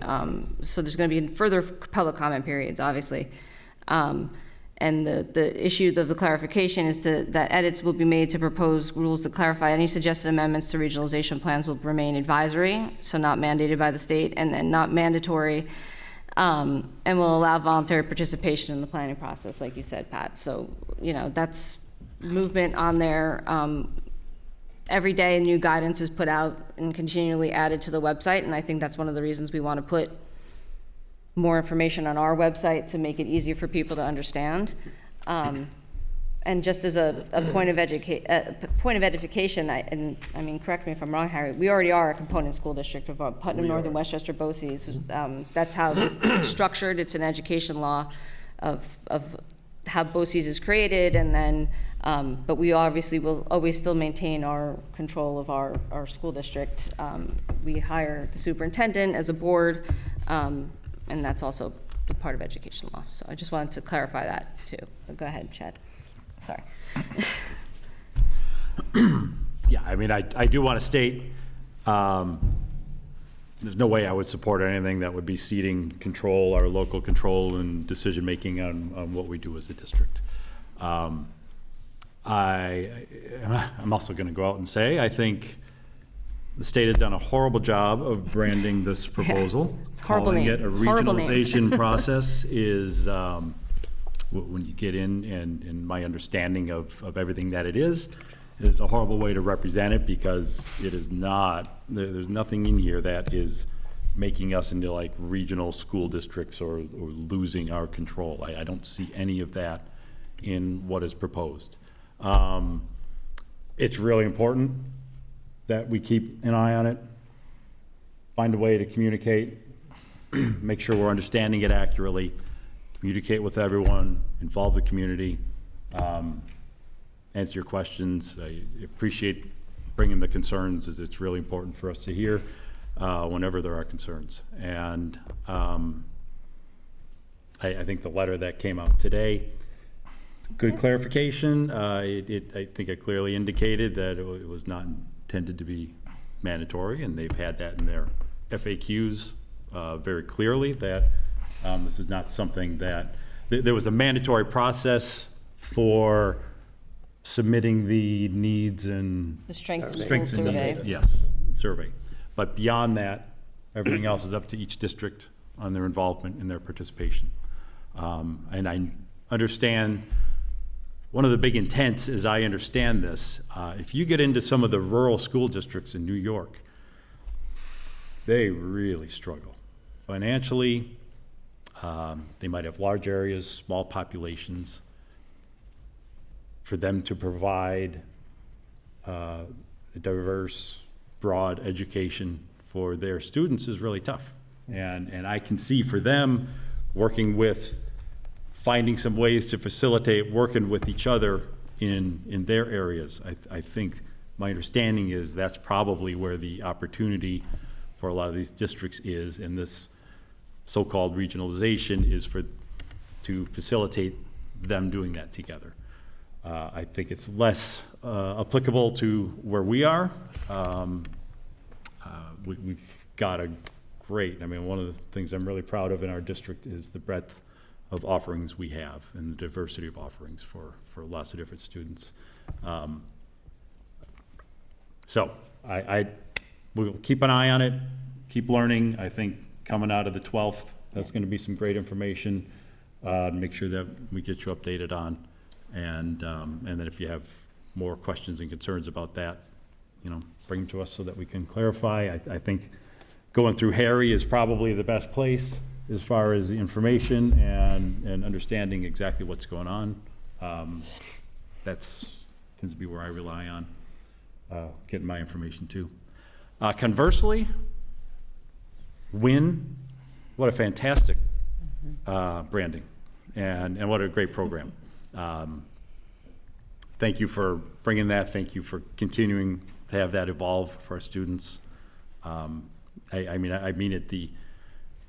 So there's going to be further public comment periods, obviously. And the issue of the clarification is that edits will be made to propose rules to clarify any suggested amendments to regionalization plans will remain advisory, so not mandated by the state, and then not mandatory, and will allow voluntary participation in the planning process, like you said, Pat. So, that's movement on there. Every day new guidance is put out and continually added to the website, and I think that's one of the reasons we want to put more information on our website to make it easier for people to understand. And just as a point of edification, I mean, correct me if I'm wrong, Harry, we already are a component school district of Putnam, Northern Westchester, BOCES. That's how it's structured. It's an education law of how BOCES is created, and then, but we obviously will always still maintain our control of our school district. We hire the superintendent as a board, and that's also a part of education law. So I just wanted to clarify that too. But go ahead, Chad. Sorry. Yeah, I mean, I do want to state, there's no way I would support anything that would be ceding control, our local control and decision-making on what we do as a district. I'm also going to go out and say, I think the state has done a horrible job of branding this proposal. Yeah, it's a horrible Calling name. it a Horrible name. regionalization process is, when you get in my understanding of everything that it is a horrible way to represent it, because it is not, there's nothing in here that is making us into like regional school districts or losing our control. I don't see any of that in what is proposed. It's really important that we keep an eye on it, find a way to communicate, make sure we're understanding it accurately, communicate with everyone, involve the community, answer your questions. I appreciate bringing the concerns, as it's really important for us to hear whenever there are concerns. And I think the letter that came out today, good clarification. I think it clearly indicated that it was not intended to be mandatory, and they've had that in their FAQs very clearly, that this is not something that, there was a mandatory process for submitting the needs and The strengths and goals survey. Yes, survey. But beyond that, everything else is up to each district on their involvement and their participation. And I understand, one of the big intents, as I understand this, if you get into some of the rural school districts in New York, they really struggle financially. They might have large areas, small populations. For them to provide a diverse, broad education for their students is really tough. And I can see for them working with, finding some ways to facilitate working with each other in their areas. I think my understanding is that's probably where the opportunity for a lot of these districts is, and this so-called regionalization is to facilitate them doing that together. I think it's less applicable to where we are. We've got a great, I mean, one of the things I'm really proud of in our district is the breadth of offerings we have and the diversity of offerings for lots of different students. So we'll keep an eye on it, keep learning. I think coming out of the 12th, that's going to be some great information to make sure that we get you updated on. And then if you have more questions and concerns about that, bring them to us so that we can clarify. I think going through Harry is probably the best place as far as the information and understanding exactly what's going on. That's tends to be where I rely on getting my information too. Conversely, WIN, what a fantastic branding and what a great program. Thank you for bringing that. Thank you for continuing to have that evolve for our students. I mean it,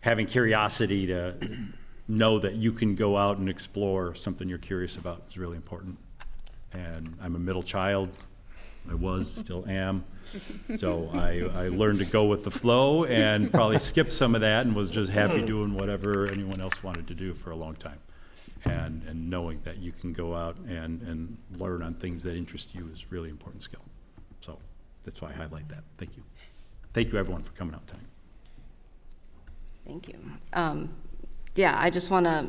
having curiosity to know that you can go out and explore something you're curious about is really important. And I'm a middle child. I was, still am. So I learned to go with the flow and probably skipped some of that and was just happy doing whatever anyone else wanted to do for a long time. And knowing that you can go out and learn on things that interest you is really important skill. So that's why I highlight that. Thank you. Thank you everyone for coming out tonight. Thank you. Yeah, I just want to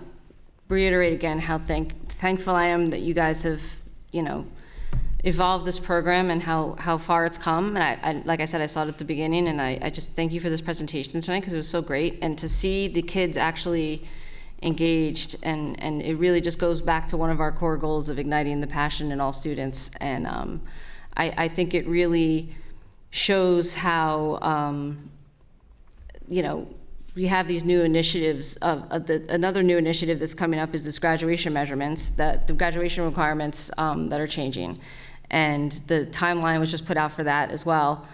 reiterate again how thankful I am that you guys have, evolved this program and how far it's come. And I like I said, I saw it at the beginning, and I just thank you for this presentation tonight because it was so great. And to see the kids actually engaged, and it really just goes back to one of our core goals of igniting the passion in all students. And I think it really shows how, we have these new initiatives. Another new initiative that's coming up is this graduation measurements, the graduation requirements that are changing. And the timeline was just put out for that as well.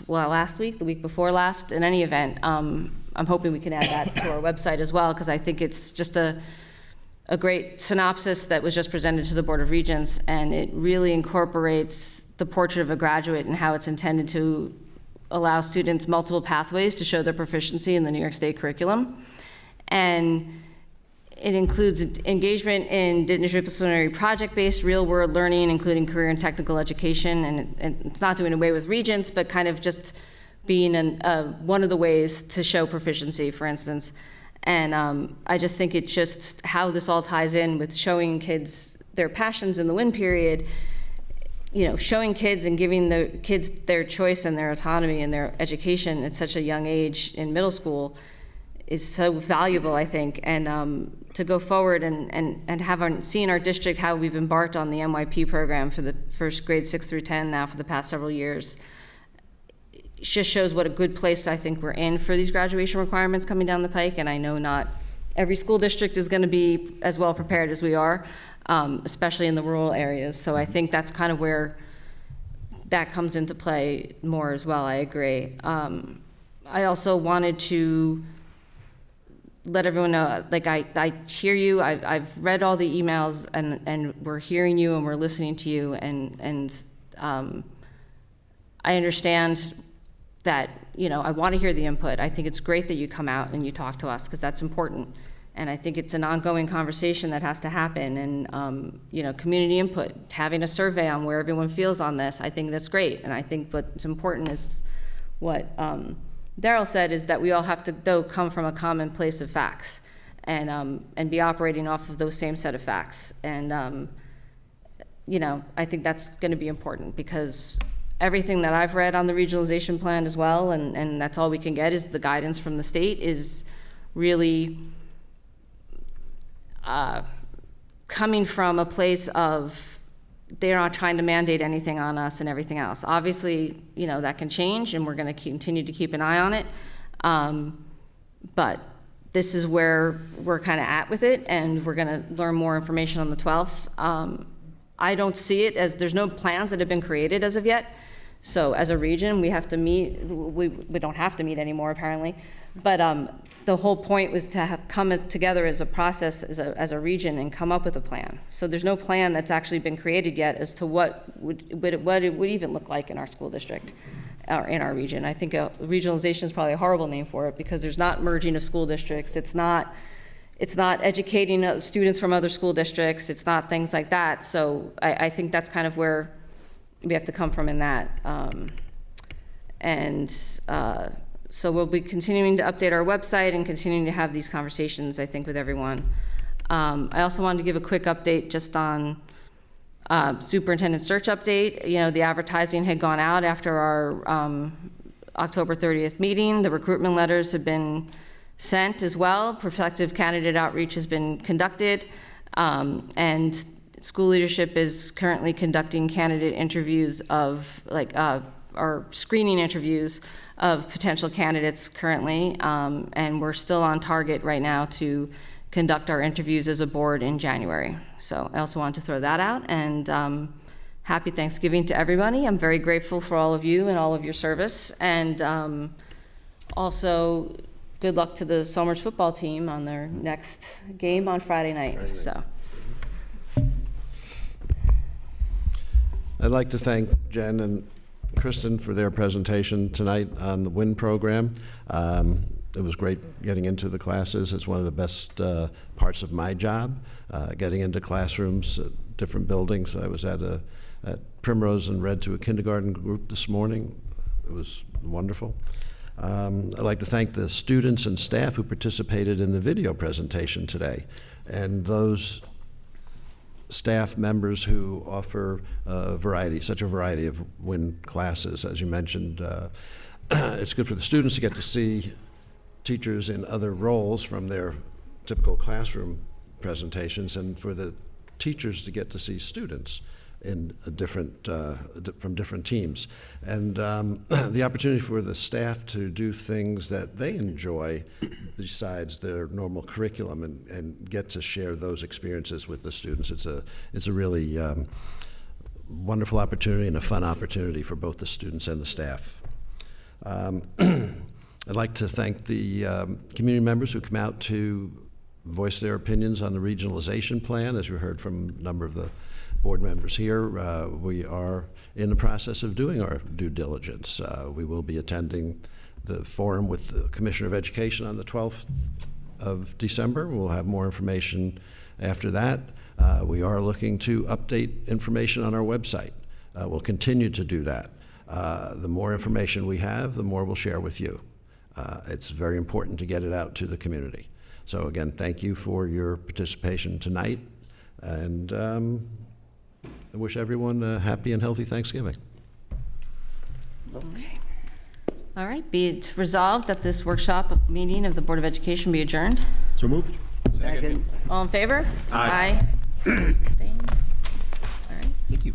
Last week, the week before last, in any event, I'm hoping we can add that to our website as well, because I think it's just a great synopsis that was just presented to the Board of Regents, and it really incorporates the portrait of a graduate and how it's intended to allow students multiple pathways to show their proficiency in the New York State curriculum. And it includes engagement in interdisciplinary project-based real-world learning, including career and technical education. And it's not doing away with Regents, but kind of just being one of the ways to show proficiency, for instance. And I just think it's just how this all ties in with showing kids their passions in the WIN period, showing kids and giving the kids their choice and their autonomy and their education at such a young age in middle school is so valuable, I think. And to go forward and have seen our district, how we've embarked on the NYP program for the first grade 6 through 10 now for the past several years, it just shows what a good place I think we're in for these graduation requirements coming down the pike. And I know not every school district is going to be as well prepared as we are, especially in the rural areas. So I think that's kind of where that comes into play more as well. I agree. I also wanted to let everyone know, like I hear you. I've read all the emails, and we're hearing you and we're listening to you, and I understand that I want to hear the input. I think it's great that you come out and you talk to us because that's important. And I think it's an ongoing conversation that has to happen. And, community input, having a survey on where everyone feels on this, I think that's great. And I think what's important is what Daryl said, is that we all have to, though, come from a common place of facts and be operating off of those same set of facts. And, I think that's going to be important because everything that I've read on the regionalization plan as well, and that's all we can get, is the guidance from the state, is really coming from a place of they're not trying to mandate anything on us and everything else. Obviously, you know, that can change, and we're going to continue to keep an eye on it. But this is where we're kind of at with it, and we're going to learn more information on the 12th. I don't see it as, there's no plans that have been created as of yet. So as a region, we have to meet, we don't have to meet anymore apparently, but the whole point was to have come together as a process, as a region, and come up with a plan. So there's no plan that's actually been created yet as to what it would even look like in our school district or in our region. I think regionalization is probably a horrible name for it, because there's not merging of school districts. It's not educating students from other school districts. It's not things like that. So I think that's kind of where we have to come from in that. So we'll be continuing to update our website and continuing to have these conversations, I think, with everyone. I also wanted to give a quick update just on superintendent search update. You know, the advertising had gone out after our October 30th meeting. The recruitment letters have been sent as well. Prospective candidate outreach has been conducted, and school leadership is currently conducting candidate interviews of or screening interviews of potential candidates currently, and we're still on target right now to conduct our interviews as a board in January. So I also want to throw that out, and happy Thanksgiving to everybody. I'm very grateful for all of you and all of your service, and also good luck to the Somers football team on their next game on Friday night. So. I'd like to thank Jen and Kristen for their presentation tonight on the WIN program. It was great getting into the classes. It's one of the best parts of my job, getting into classrooms, different buildings. I was at Primrose and read to a kindergarten group this morning. It was wonderful. I'd like to thank the students and staff who participated in the video presentation today, and those staff members who offer such a variety of WIN classes. As you mentioned, it's good for the students to get to see teachers in other roles from their typical classroom presentations, and for the teachers to get to see students in from different teams. And the opportunity for the staff to do things that they enjoy besides their normal curriculum, and get to share those experiences with the students. It's a really wonderful opportunity and a fun opportunity for both the students and the staff. I'd like to thank the community members who come out to voice their opinions on the regionalization plan. As we heard from a number of the board members here, we are in the process of doing our due diligence. We will be attending the forum with the Commissioner of Education on the 12th of December. We'll have more information after that. We are looking to update information on our website. We'll continue to do that. The more information we have, the more we'll share with you. It's very important to get it out to the community. So again, thank you for your participation tonight, and I wish everyone a happy and healthy Thanksgiving. Okay. All right, be it resolved that this workshop meeting of the Board of Education be adjourned. So moved. Second. All in favor? Aye. Aye. Abstained? All right. Thank you.